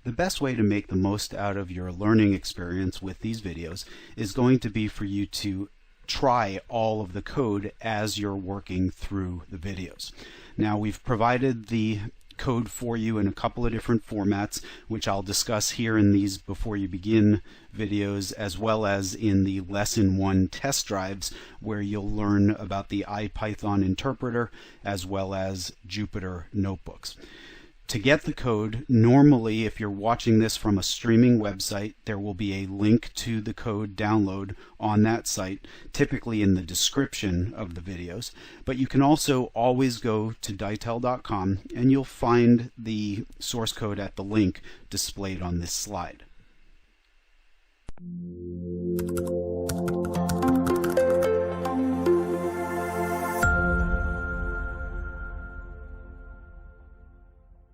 The best way to make the most out of your learning experience with these videos is going to be for you to try all of the code as you're working through the videos. Now, we've provided the code for you in a couple of different formats, which I'll discuss here in these Before You Begin videos, as well as in the Lesson 1 test drives, where you'll learn about the IPython interpreter as well as Jupyter notebooks. To get the code, normally if you're watching this from a streaming website, there will be a link to the code download on that site, typically in the description of the videos. But you can also always go to Ditel.com and you'll find the source code at the link displayed on this slide.